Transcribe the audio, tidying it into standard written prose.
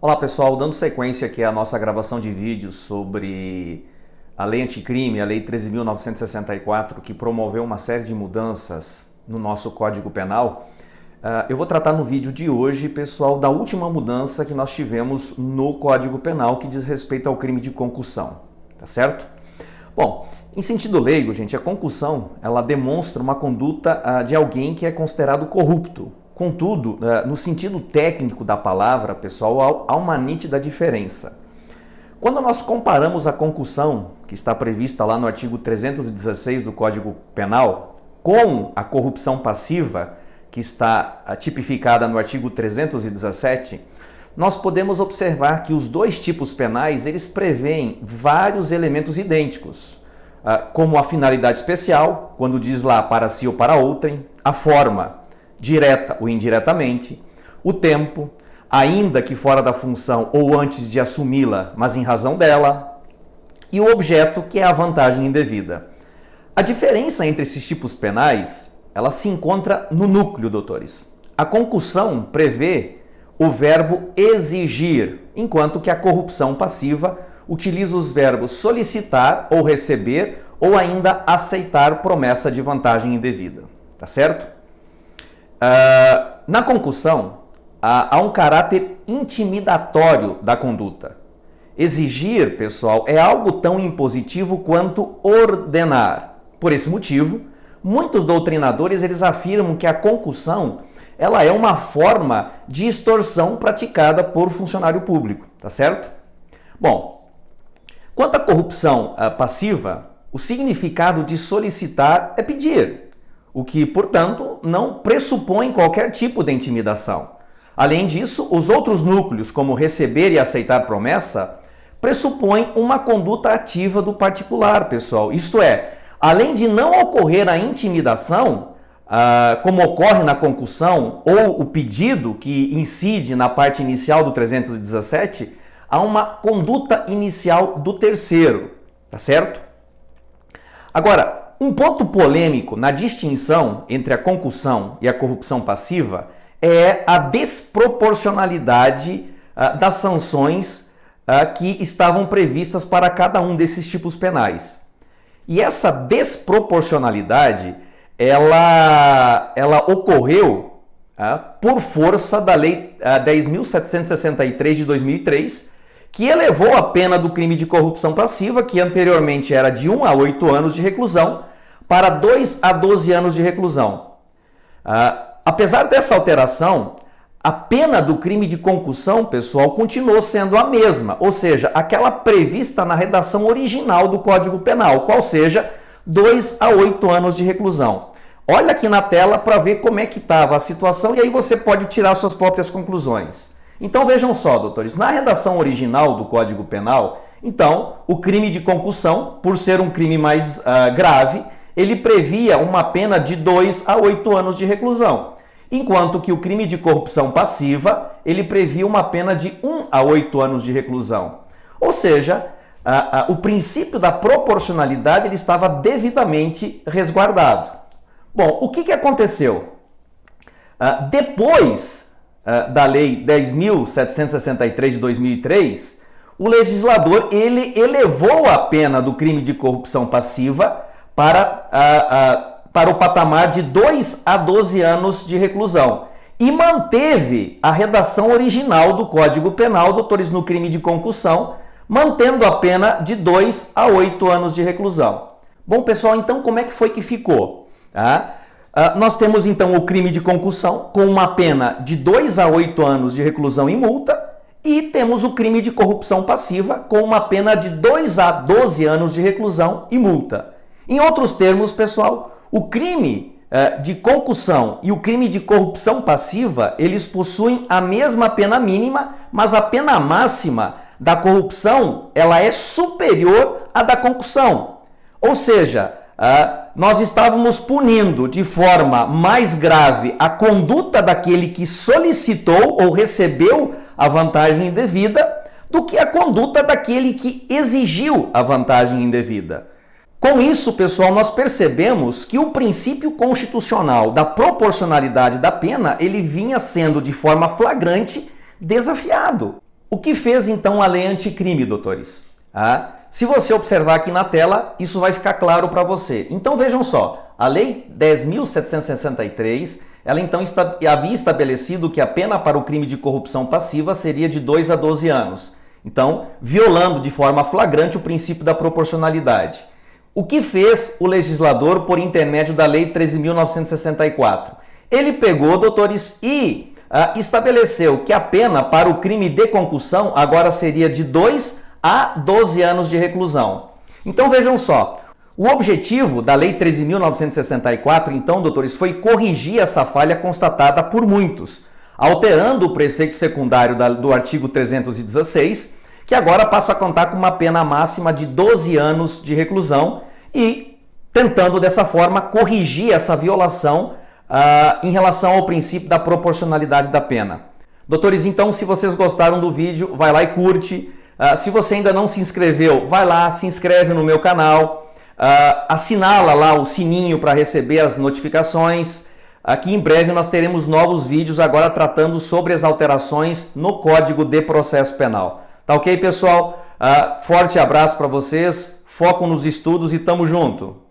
Olá pessoal, dando sequência aqui à nossa gravação de vídeos sobre a Lei Anticrime, a Lei 13.964, que promoveu uma série de mudanças no nosso Código Penal. Eu vou tratar no vídeo de hoje, pessoal, da última mudança que nós tivemos no Código Penal que diz respeito ao crime de concussão, tá certo? Bom, em sentido leigo, gente, a concussão, ela demonstra uma conduta de alguém que é considerado corrupto. Contudo, no sentido técnico da palavra, pessoal, há uma nítida diferença. Quando nós comparamos a concussão, que está prevista lá no artigo 316 do Código Penal, com a corrupção passiva, que está tipificada no artigo 317, nós podemos observar que os dois tipos penais, eles prevêem vários elementos idênticos, como a finalidade especial, quando diz lá para si ou para outrem, a forma, direta ou indiretamente, o tempo, ainda que fora da função ou antes de assumi-la, mas em razão dela, e o objeto, que é a vantagem indevida. A diferença entre esses tipos penais, ela se encontra no núcleo, doutores. A concussão prevê o verbo exigir, enquanto que a corrupção passiva utiliza os verbos solicitar ou receber ou ainda aceitar promessa de vantagem indevida, tá certo? Na concussão, há um caráter intimidatório da conduta. Exigir, pessoal, é algo tão impositivo quanto ordenar. Por esse motivo, muitos doutrinadores eles afirmam que a concussão ela é uma forma de extorsão praticada por funcionário público, tá certo? Bom, quanto à corrupção passiva, o significado de solicitar é pedir, o que, portanto, não pressupõe qualquer tipo de intimidação. Além disso, os outros núcleos, como receber e aceitar promessa, pressupõem uma conduta ativa do particular, pessoal. Isto é, além de não ocorrer a intimidação, como ocorre na concussão, ou o pedido que incide na parte inicial do 317, há uma conduta inicial do terceiro, tá certo? Agora, um ponto polêmico na distinção entre a concussão e a corrupção passiva é a desproporcionalidade das sanções que estavam previstas para cada um desses tipos penais. E essa desproporcionalidade, ela ocorreu por força da Lei 10.763 de 2003, que elevou a pena do crime de corrupção passiva, que anteriormente era de 1 a 8 anos de reclusão, para 2 a 12 anos de reclusão. Apesar dessa alteração, a pena do crime de concussão, pessoal, continuou sendo a mesma, ou seja, aquela prevista na redação original do Código Penal, qual seja 2 a 8 anos de reclusão. Olha aqui na tela para ver como é que estava a situação e aí você pode tirar suas próprias conclusões. Então vejam só, doutores, na redação original do Código Penal, então, o crime de concussão, por ser um crime mais grave, ele previa uma pena de 2 a 8 anos de reclusão, enquanto que o crime de corrupção passiva, ele previa uma pena de 1 a 8 anos de reclusão. Ou seja, o princípio da proporcionalidade ele estava devidamente resguardado. Bom, o que aconteceu? Depois da Lei 10.763 de 2003, o legislador ele elevou a pena do crime de corrupção passiva para o patamar de 2 a 12 anos de reclusão e manteve a redação original do Código Penal, doutores, no crime de concussão, mantendo a pena de 2 a 8 anos de reclusão. Bom, pessoal, então como é que foi que ficou? Nós temos então o crime de concussão com uma pena de 2 a 8 anos de reclusão e multa e temos o crime de corrupção passiva com uma pena de 2 a 12 anos de reclusão e multa. Em outros termos, pessoal, o crime de concussão e o crime de corrupção passiva, eles possuem a mesma pena mínima, mas a pena máxima da corrupção, ela é superior à da concussão. Ou seja, nós estávamos punindo de forma mais grave a conduta daquele que solicitou ou recebeu a vantagem indevida do que a conduta daquele que exigiu a vantagem indevida. Com isso, pessoal, nós percebemos que o princípio constitucional da proporcionalidade da pena, ele vinha sendo de forma flagrante desafiado. O que fez então a lei anticrime, doutores? Se você observar aqui na tela, isso vai ficar claro para você. Então vejam só, a Lei 10.763, ela então havia estabelecido que a pena para o crime de corrupção passiva seria de 2 a 12 anos. Então, violando de forma flagrante o princípio da proporcionalidade. O que fez o legislador por intermédio da Lei 13.964? Ele pegou, doutores, e estabeleceu que a pena para o crime de concussão agora seria de 2 a 12 anos de reclusão. Então vejam só, o objetivo da Lei 13.964, então, doutores, foi corrigir essa falha constatada por muitos, alterando o preceito secundário do artigo 316, que agora passa a contar com uma pena máxima de 12 anos de reclusão e tentando dessa forma corrigir essa violação em relação ao princípio da proporcionalidade da pena. Doutores, então, se vocês gostaram do vídeo, vai lá e curte. Se você ainda não se inscreveu, vai lá, se inscreve no meu canal, assinala lá o sininho para receber as notificações. Aqui em breve nós teremos novos vídeos agora tratando sobre as alterações no Código de Processo Penal. Tá ok, pessoal? Forte abraço para vocês, foco nos estudos e tamo junto!